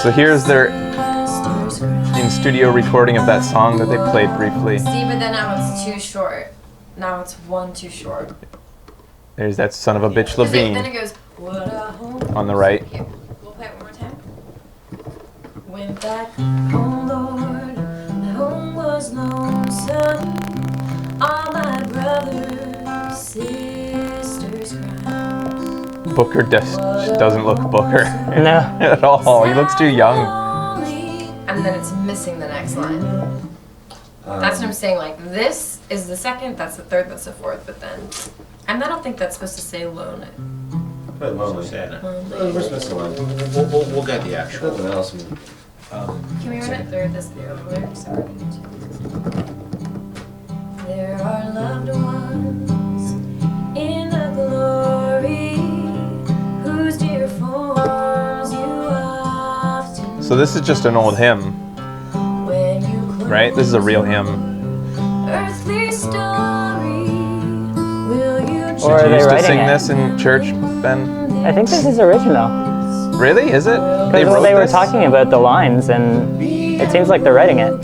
So here's their in-studio recording of that song that they played briefly. See, but then now it's too short. Now it's one too short. There's that son of a bitch Levine. Then it goes, what a home. On the right. Here, we'll play it one more time. Went back home, Lord, my home was lonesome. All my brothers, sisters cried. Booker doesn't look Booker. No. At all. He looks too young. And then it's missing the next line. That's what I'm saying, like, this is the second, that's the third, that's the fourth, but then... And I don't think that's supposed to say lonely. But lonely. We're supposed to one. We'll get the actual. Nothing else. Can we run it through this the other lyrics? There are loved ones in the glory whose dear forms you often. So this is just an old hymn, When you right? This is a real hymn. earthly story, will you Or are Did you they used to writing sing it? this in church, Ben? I think this is original. Really? Is it? Because they were talking about the lines, and it seems like they're writing it.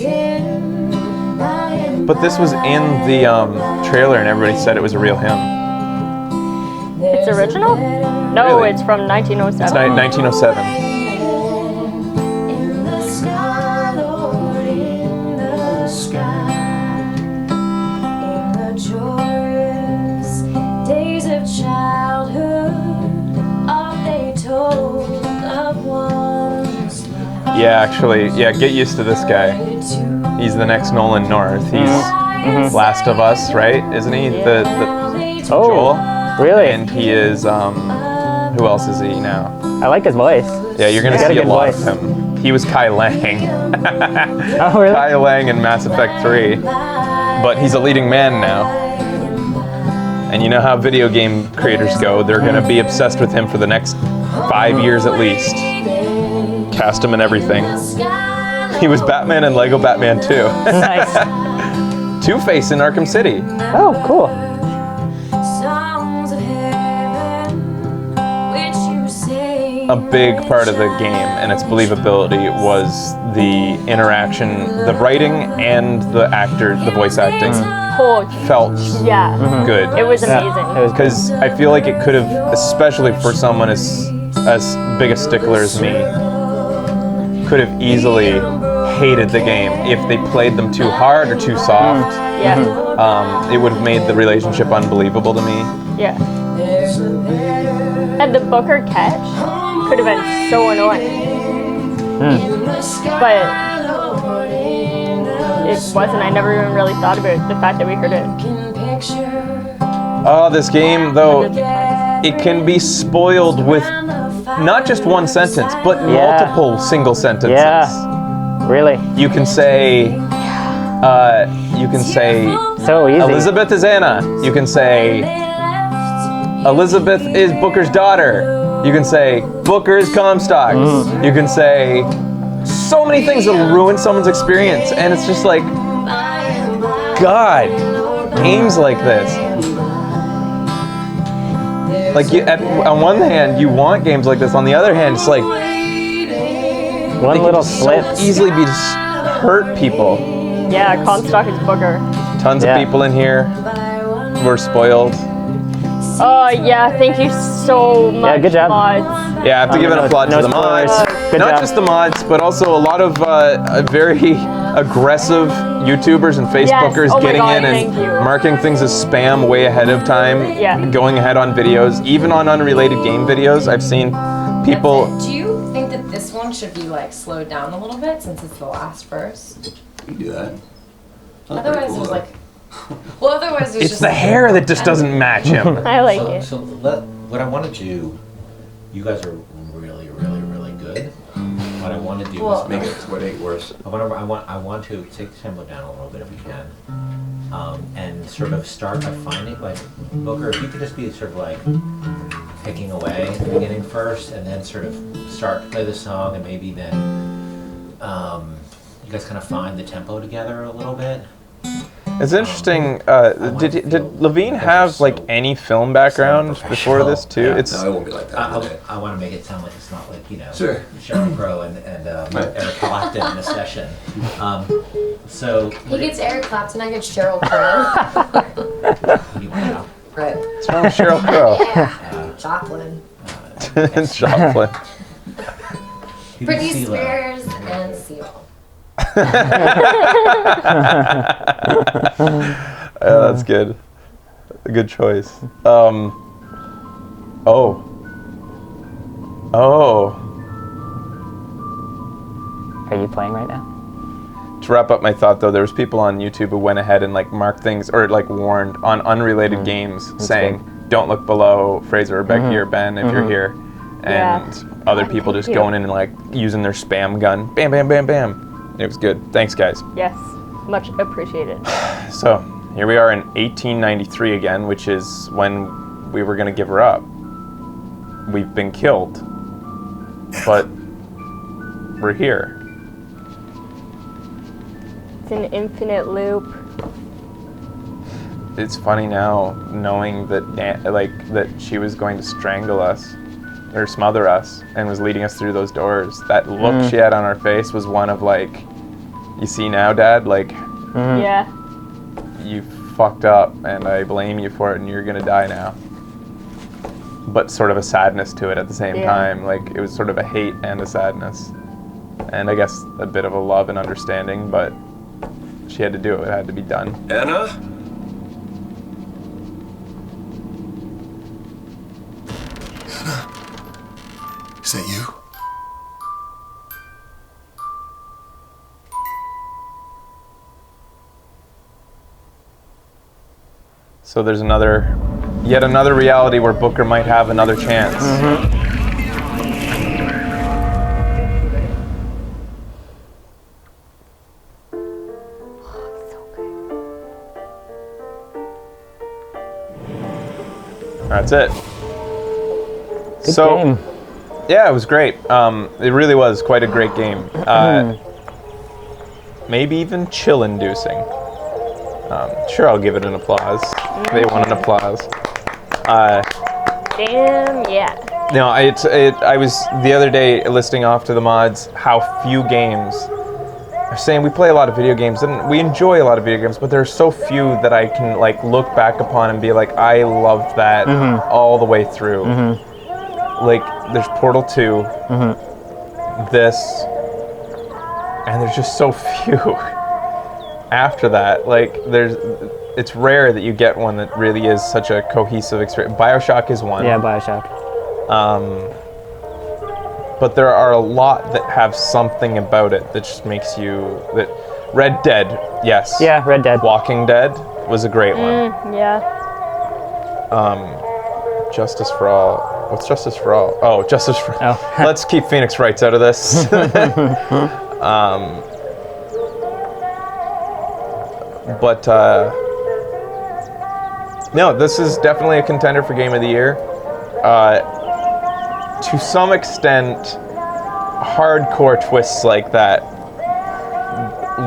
But this was in the trailer, and everybody said it was a real hymn. It's original? No, Really? it's from 1907. It's 1907. in the sky, Lord, in the sky, in the joyous days of childhood, all they told of one's life. Yeah, actually, get used to this guy. He's the next Nolan North. He's Last of Us, right? Isn't he? The Oh, Joel? really? And he is, who else is he now? I like his voice. Yeah, you're gonna He's got see a a good lot voice. of him. He was Kai Lang. Oh, really? Kai Lang in Mass Effect 3. But he's a leading man now. And you know how video game creators go. They're gonna be obsessed with him for the next 5 years at least. Cast him in everything. He was Batman in Lego Batman 2. Nice. Two-Face in Arkham City. Oh, cool. Songs of heaven, which you say A big part of the game and its believability was the interaction, the writing, and the voice acting Oh, felt yeah. good. It was Yeah, amazing. it was good. Because I feel like it could have, especially for someone as big a stickler as me, could have easily hated the game if they played them too hard or too soft. Yeah. It would have made the relationship unbelievable to me. Yeah. And the Booker catch could have been so annoying. But it wasn't. I never even really thought about the fact that we heard it. Oh, this game, though, it can be spoiled with not just one sentence, but multiple single sentences. Yeah. Really? You can say, So easy. Elizabeth is Anna. You can say, Elizabeth is Booker's daughter. You can say, Booker is Comstock. You can say so many things that will ruin someone's experience. And it's just like, God, games like this. Like, on one hand, you want games like this. On the other hand, it's like, One they little can slip. so easily be just hurt people. Yeah, Comstock is Booker. Tons Yeah. of people in here were spoiled. Oh, yeah, thank you so much, good job. mods. Yeah, I have to give an applaud to the spoilers. mods. Good Not job. just the mods, but also a lot of very aggressive YouTubers and Facebookers Oh my getting God, in and thank you. marking things as spam way ahead of time. Yeah. Going ahead on videos, even on unrelated game videos. I've seen people. Do you think that this one should be like slowed down a little bit since it's the last verse? You can do that. Otherwise, there's like. Well, otherwise, there's It's just the like- hair that just doesn't match him. I like it. So what I want to do, you guys are really, really, really good. What I want to do Well- is make it worse. I want to take the tempo down a little bit if we can, and sort of start by finding like Booker. If you could just be sort of like picking away at the beginning first, and then sort of start to play the song, and maybe then you guys kind of find the tempo together a little bit. It's interesting. Did Levine have like any film background before this too? Yeah. It's No, it won't be like that. I want to make it sound like it's not like, Sure. Sheryl Crow and Eric Clapton in a session. So He gets Eric Clapton, I get Cheryl Crow. Right. what's wrong with Sheryl Crow? Yeah. Joplin. Joplin. Britney Spears and Seal. That's good. A good choice. Oh. Are you playing right now? To wrap up my thought, though, there was people on YouTube who went ahead and like marked things or like warned on unrelated games, saying, "Don't look below Fraser or Becky or Ben if you're here," and other people just going in and like using their spam gun, bam, bam, bam, bam. It was good. Thanks, guys. Yes, much appreciated. So here we are in 1893 again, which is when we were gonna give her up. We've been killed, but we're here. It's an infinite loop. It's funny now knowing that that she was going to strangle us or smother us and was leading us through those doors. That look she had on her face was one of like, you see now, Dad, like Yeah. you fucked up and I blame you for it and you're gonna die now. But sort of a sadness to it at the same time. Like it was sort of a hate and a sadness. And I guess a bit of a love and understanding, but she had to do it. It had to be done. Anna? Anna? Is that you? So there's yet another reality where Booker might have another chance. That's it. Good game. Yeah, it was great. It really was quite a great game. Maybe even chill-inducing. Sure, I'll give it an applause. They want an applause. Damn, yeah. No, I was the other day listing off to the mods how few games are saying we play a lot of video games and we enjoy a lot of video games, but there are so few that I can like look back upon and be like, I loved that all the way through. Like there's Portal 2, this, and there's just so few after that. Like it's rare that you get one that really is such a cohesive experience. Bioshock is one. Yeah, Bioshock. But there are a lot that have something about it that just makes you... Red Dead, yes. Yeah, Red Dead. Walking Dead was a great one. Yeah. Justice for All. What's Justice for All? Oh, Justice for All. Oh. Let's keep Phoenix Wrights out of this. No, this is definitely a contender for Game of the Year. To some extent, hardcore twists like that,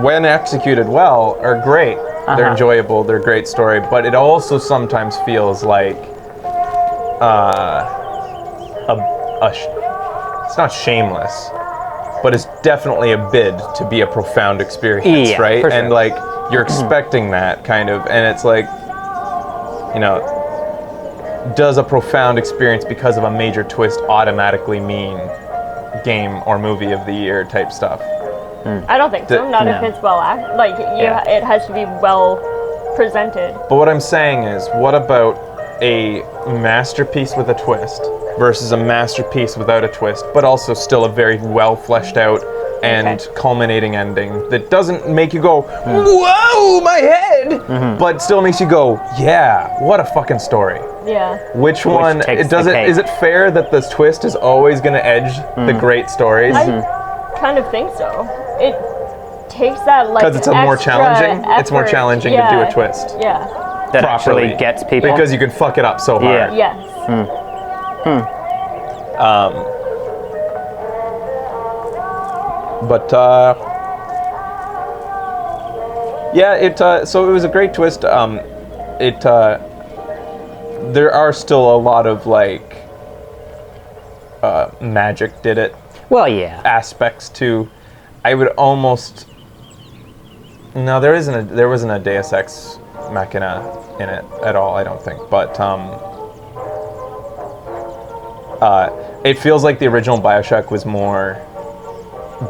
when executed well, are great. They're enjoyable, they're a great story, but it also sometimes feels like it's not shameless, but it's definitely a bid to be a profound experience, Yeah, right? for sure. And like, you're expecting that kind of, and it's like, you know, does a profound experience because of a major twist automatically mean game or movie of the year type stuff? I don't think so. Not if No. it's well acted. Like, it has to be well presented. But what I'm saying is, what about a masterpiece with a twist versus a masterpiece without a twist, but also still a very well fleshed out and culminating ending that doesn't make you go, whoa, my head, but still makes you go, yeah, what a fucking story. Yeah. Which one? takes It does the it. cake. Is it fair that this twist is always going to edge the great stories? I kind of think so. It takes that like Because it's a more extra challenging. It's more effort. challenging to do a twist Yeah. That properly. actually gets people. Because you can fuck it up so hard. Yeah. Yes. Yeah, so it was a great twist. There are still a lot of like magic did it Well, yeah. aspects to. I would almost. No, there wasn't a Deus Ex Machina in it at all. I don't think, but it feels like the original Bioshock was more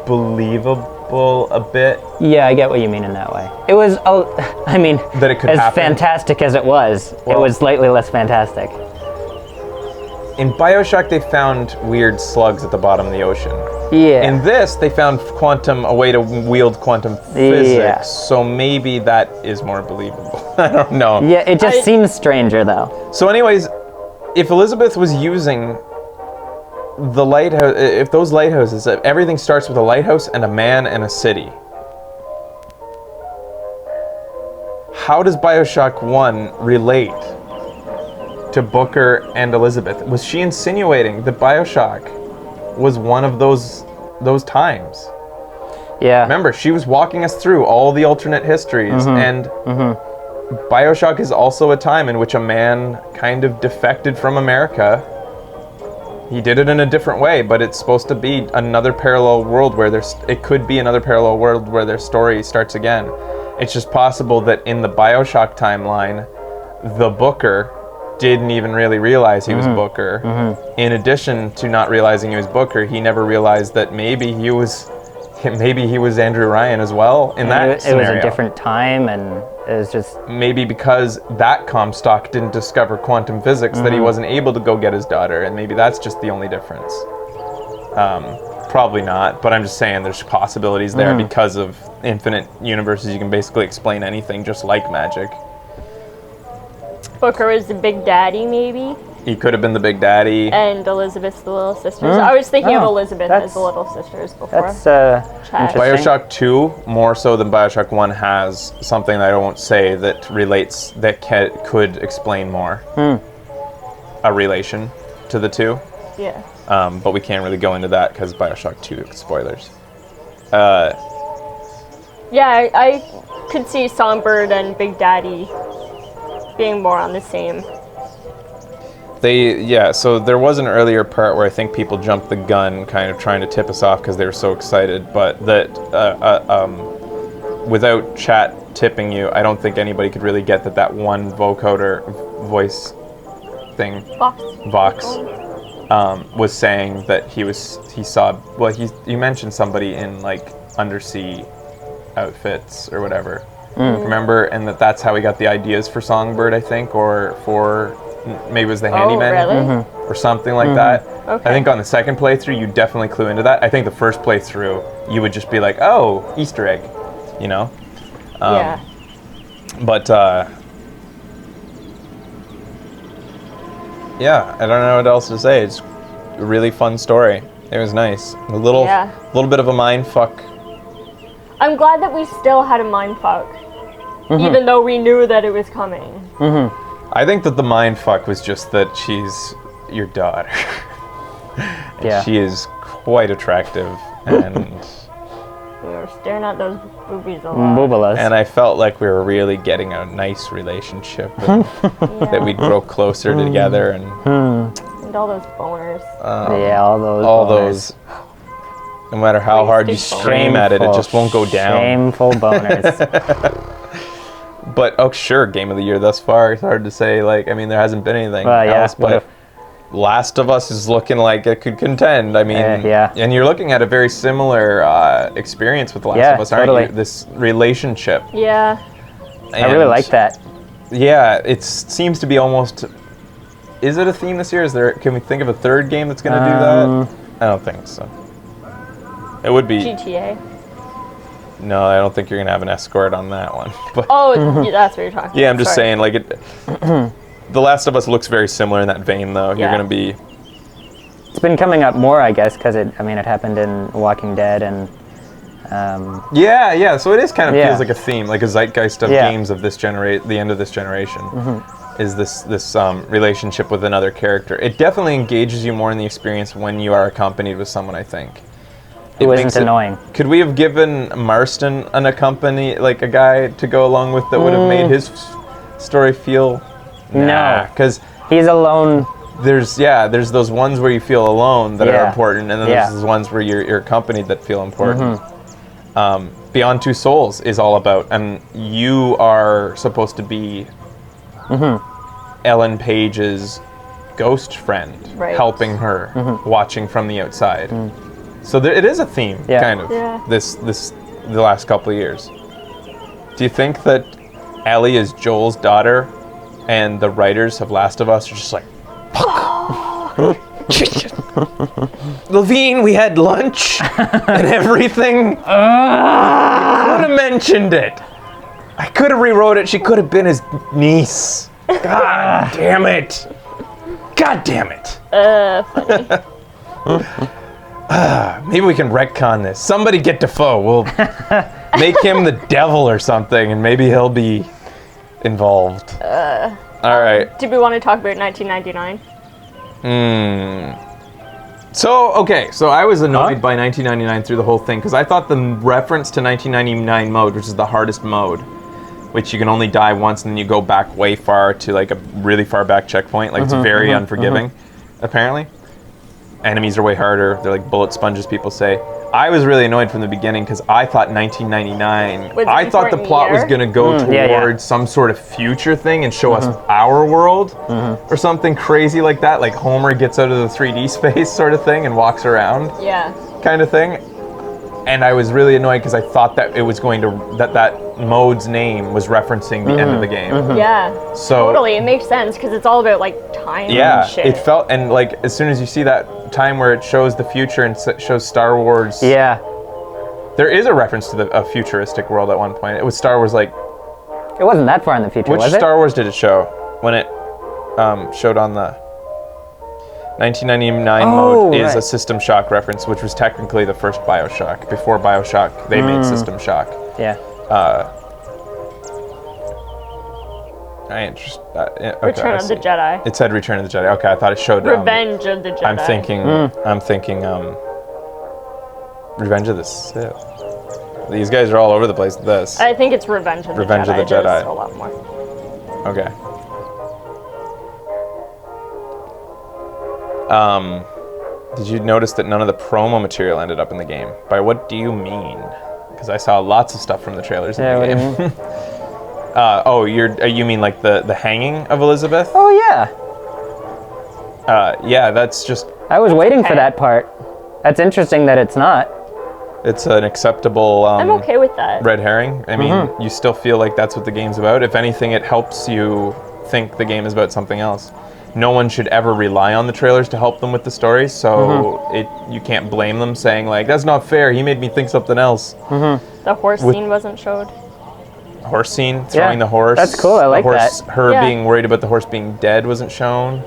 believable a bit. Yeah, I get what you mean in that way. It was, I mean, That it could as happen. fantastic as it was Well- slightly less fantastic. In Bioshock, they found weird slugs at the bottom of the ocean. Yeah. In this, they found a way to wield quantum physics, Yeah. so maybe that is more believable. I don't know. Yeah, it just seems stranger though. So anyways, if Elizabeth was using the lighthouse, if those lighthouses, if everything starts with a lighthouse and a man and a city, how does Bioshock 1 relate to Booker and Elizabeth? Was she insinuating that Bioshock was one of those times? Yeah. Remember, she was walking us through all the alternate histories, and Bioshock is also a time in which a man kind of defected from America. He did it in a different way, but it's supposed to be another parallel world where it could be another parallel world where their story starts again. It's just possible that in the Bioshock timeline, the Booker didn't even really realize he was Booker. In addition to not realizing he was Booker, he never realized that maybe he was Andrew Ryan as well in that It was scenario. a different time, and it was just Maybe because that Comstock didn't discover quantum physics that he wasn't able to go get his daughter, and maybe that's just the only difference. Probably not, but I'm just saying there's possibilities there because of infinite universes. You can basically explain anything just like magic. Booker was the big daddy, maybe, He could have been the big daddy. and Elizabeth's the little sisters. I was thinking of Oh, Elizabeth that's- as the little sisters before. that's Chad. interesting. Bioshock 2, more so than Bioshock 1, has something that I won't say that relates, that could explain more. A relation to the two. Yeah. But we can't really go into that because Bioshock 2 spoilers. Yeah, I could see Songbird and Big Daddy being more on the same. So there was an earlier part where I think people jumped the gun, kind of trying to tip us off because they were so excited, but that without chat tipping you, I don't think anybody could really get that one vocoder voice thing, Vox, was saying that he saw, well, you mentioned somebody in like undersea outfits or whatever. Remember, and that's how he got the ideas for Songbird, I think, or for maybe it was the handyman really? or something like that. Okay. I think on the second playthrough you definitely clue into that. I think the first playthrough you would just be like, oh, Easter egg, you know. Yeah. But yeah, I don't know what else to say. It's a really fun story. It was nice. A little bit of a mind fuck. I'm glad that we still had a mindfuck, even though we knew that it was coming. I think that the mind fuck was just that she's your daughter. And Yeah. she is quite attractive, and We were staring at those boobies a lot. Boobalas. and I felt like we were really getting a nice relationship, and that we'd grow closer together, and And all those boners. Yeah, all those. all boners. those. No matter how hard you Wasted scream at it, it just won't go down. Shameful boners. But oh, sure, game of the year thus far. It's hard to say. Like, I mean, there hasn't been anything Well, yeah, else, what but if- Last of Us is looking like it could contend. I mean, yeah. and you're looking at a very similar experience with Last Yeah, of Us, aren't totally. you? This relationship. Yeah. I really like that. Yeah, it seems to be almost. Is it a theme this year? Can we think of a third game that's going to do that? I don't think so. It would be. GTA. No, I don't think you're going to have an escort on that one. But Oh, yeah, that's what you're talking about. yeah, I'm just Sorry. saying, like it. The Last of Us looks very similar in that vein, though. You're Yeah. going to be. It's been coming up more, I guess, because it happened in Walking Dead and. Yeah. So it is kind of Yeah. feels like a theme, like a zeitgeist of Yeah. games of the end of this generation. Is this relationship with another character? It definitely engages you more in the experience when you are accompanied with someone, I think. who makes isn't annoying. Could we have given Marston a guy to go along with that would have made his story feel? No. Because He's alone. there's those ones where you feel alone that are Yeah. important, and then Yeah. there's those ones where you're accompanied that feel important. Beyond Two Souls is all about, and you are supposed to be Ellen Page's ghost friend, Right. helping her, watching from the outside. So it is a theme, Yeah. kind of. Yeah. The last couple of years. Do you think that Ellie is Joel's daughter, and the writers of Last of Us are just like, Levine, we had lunch and everything. I could have mentioned it. I could have rewrote it. She could have been his niece. God damn it. God damn it. Funny. Maybe we can retcon this. Somebody get Defoe. We'll make him the devil or something, and maybe he'll be involved. All right. Did we want to talk about 1999? So I was annoyed by 1999 through the whole thing because I thought the reference to 1999 mode, which is the hardest mode, which you can only die once and then you go back way far to like a really far back checkpoint. Like it's very unforgiving, apparently. Enemies are way harder. They're like bullet sponges, people say. I was really annoyed from the beginning because I thought 1999. Was it I thought the important plot was year? going to go towards yeah. some sort of future thing and show us our world or something crazy like that. Like Homer gets out of the 3D space sort of thing and walks around Yeah. kind of thing. And I was really annoyed because I thought that it was going to that mode's name was referencing the end of the game. Yeah. So Totally. It makes sense because it's all about like time yeah, and shit. it felt, and like as soon as you see that time where it shows the future and shows Star Wars, Yeah. there is a reference to a futuristic world at one point. It was Star Wars, like It wasn't that far in the future, which was it? Star Wars did it show when it showed on the 1999 mode is right. a System Shock reference, which was technically the first Bioshock. Before Bioshock, they made System Shock. Yeah. Okay, Return I of the see. Jedi. It said Return of the Jedi. Okay, I thought it showed Revenge of the Jedi. I'm thinking Revenge of the Sith. These guys are all over the place with this. I think it's Revenge of the Revenge Jedi. of the Jedi. There's a lot more. Okay. Did you notice that none of the promo material ended up in the game? By what do you mean? Because I saw lots of stuff from the trailers in Yeah, the what do you game. You mean like the hanging of Elizabeth? Oh, yeah. Yeah, that's just, I was waiting for okay. that part. That's interesting that it's not. it's an acceptable I'm okay with that. red herring. I mean, you still feel like that's what the game's about. If anything, it helps you think the game is about something else. No one should ever rely on the trailers to help them with the story, so you can't blame them saying like, that's not fair, he made me think something else. The horse scene wasn't showed. Horse scene, throwing the horse. That's cool, I like the horse, that. Her Yeah. being worried about the horse being dead wasn't shown.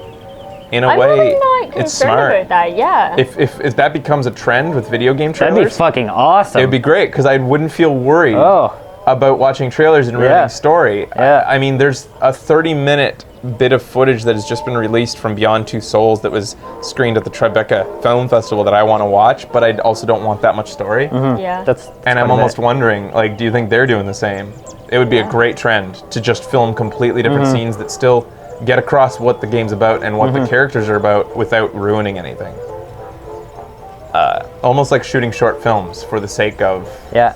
In a I'm way, really not it's concerned smart. about that. Yeah. If that becomes a trend with video game That'd trailers, be fucking awesome. it'd be great because I wouldn't feel worried Oh. about watching trailers and reading Yeah. story. Yeah. I mean, there's a 30-minute bit of footage that has just been released from Beyond Two Souls that was screened at the Tribeca Film Festival that I want to watch, but I also don't want that much story. yeah. That's And I'm quite a almost bit. wondering, like, do you think they're doing the same? It would be a great trend to just film completely different scenes that still get across what the game's about and what the characters are about without ruining anything. Almost like shooting short films for the sake of, Yeah.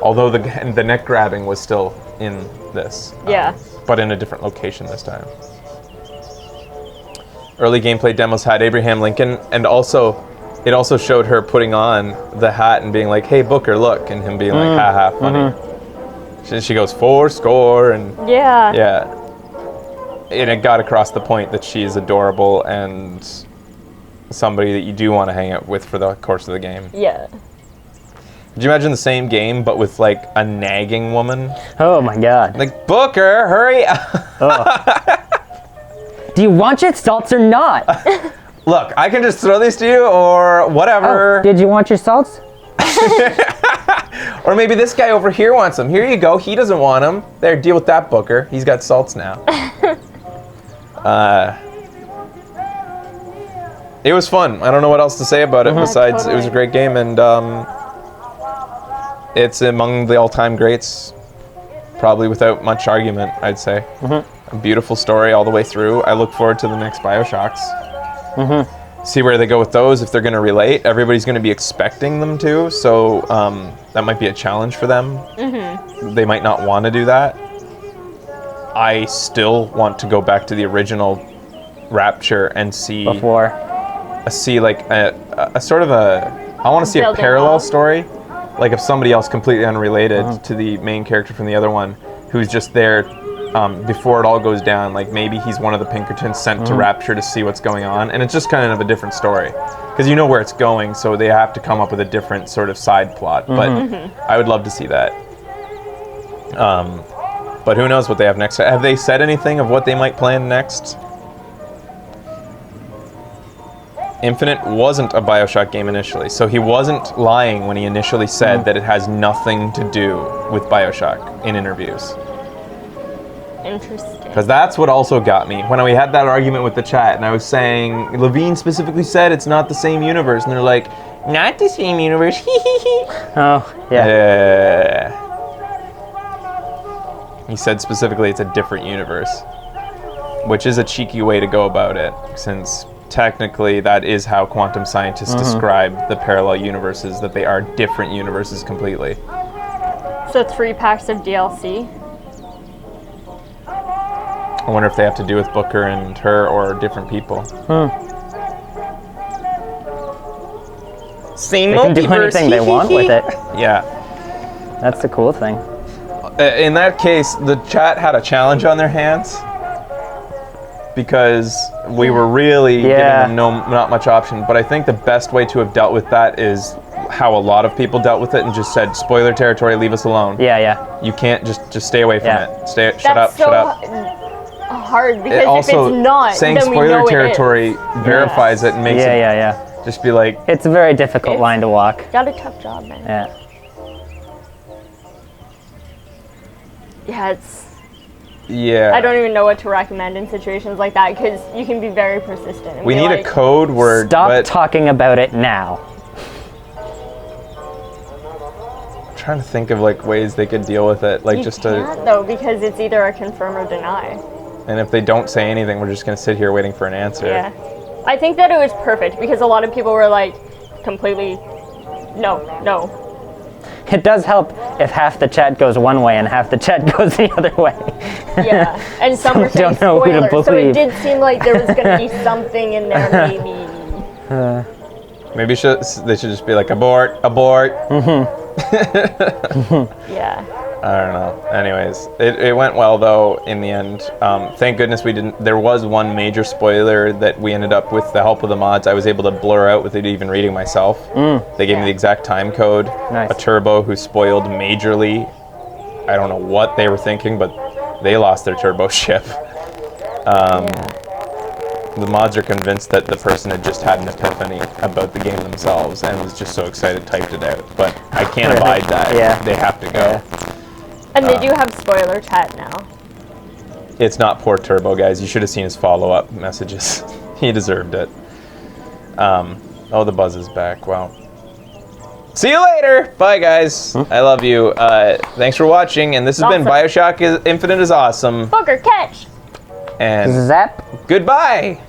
although the neck grabbing was still in this. Yeah. But in a different location this time. Early gameplay demos had Abraham Lincoln, and also it also showed her putting on the hat and being like, "Hey Booker, look," and him being like, "Haha, funny." She goes 4 score, and Yeah. yeah, and it got across the point that she is adorable and somebody that you do want to hang out with for the course of the game. Yeah. Could you imagine the same game but with like a nagging woman? Oh my god. Like, Booker, hurry up. Do you want your salts or not? Look, I can just throw these to you or whatever. Oh, did you want your salts? Or maybe this guy over here wants them. Here you go. He doesn't want them. There, deal with that, Booker. He's got salts now. it was fun. I don't know what else to say about it besides it was a Totally. great game, and it's among the all-time greats, probably without much argument, I'd say. A beautiful story all the way through. I look forward to the next Bioshocks. See where they go with those, if they're going to relate. Everybody's going to be expecting them to, so that might be a challenge for them. They might not want to do that. I still want to go back to the original Rapture and see Before. like a sort of a, I want to see a Building parallel up. story, like if somebody else completely unrelated to the main character from the other one, who's just there before it all goes down. Like maybe he's one of the Pinkertons sent to Rapture to see what's going on, and it's just kind of a different story because you know where it's going, so they have to come up with a different sort of side plot. But I would love to see that. But who knows what they have next? Have they said anything of what they might plan next? Infinite wasn't a Bioshock game initially, so he wasn't lying when he initially said that it has nothing to do with Bioshock in interviews. Interesting. Because that's what also got me. When we had that argument with the chat, and I was saying, Levine specifically said it's not the same universe, and they're like, not the same universe, Oh, yeah. Yeah. He said specifically it's a different universe, which is a cheeky way to go about it, since technically that is how quantum scientists describe the parallel universes, that they are different universes completely. So 3 packs of DLC. I wonder if they have to do with Booker and her or different people. Same They can do anything they want with it. Yeah. That's the cool thing. In that case, the chat had a challenge on their hands because we were really giving them not much option. But I think the best way to have dealt with that is how a lot of people dealt with it and just said, spoiler territory, leave us alone. Yeah. You can't just stay away from Yeah. it. Shut That's up. hard because Also, if it's not, saying then we spoiler know territory verifies it and makes it Yeah. just be like, It's a very difficult line to walk. Got a tough job, man. Yeah. Yeah, it's. yeah. I don't even know what to recommend in situations like that because you can be very persistent. And We be need like, a code word. Stop but talking about it now. I'm trying to think of like ways they could deal with it, like You just can't though because it's either a confirm or deny. and if they don't say anything, we're just gonna sit here waiting for an answer. Yeah, I think that it was perfect because a lot of people were like, completely, no. It does help if half the chat goes one way and half the chat goes the other way. Yeah, and some were saying Don't know who to spoilers, so it believe. did seem like there was going to be something in there, maybe. Maybe they should just be like abort. Yeah. I don't know. Anyways, it went well though in the end. Thank goodness we didn't. There was one major spoiler that we ended up with the help of the mods. I was able to blur out without even reading myself. They gave me the exact time code. Nice. A turbo who spoiled majorly. I don't know what they were thinking, but they lost their turbo ship. The mods are convinced that the person had just had an epiphany about the game themselves and was just so excited typed it out. But I can't abide that. Yeah. They have to go. And they do have spoiler chat now. It's not poor Turbo, guys. You should have seen his follow-up messages. He deserved it. Oh, the buzz is back. Wow. See you later. Bye, guys. I love you. Thanks for watching. And this has been Awesome. Bioshock Infinite is awesome. Booker, catch! And Zap. goodbye.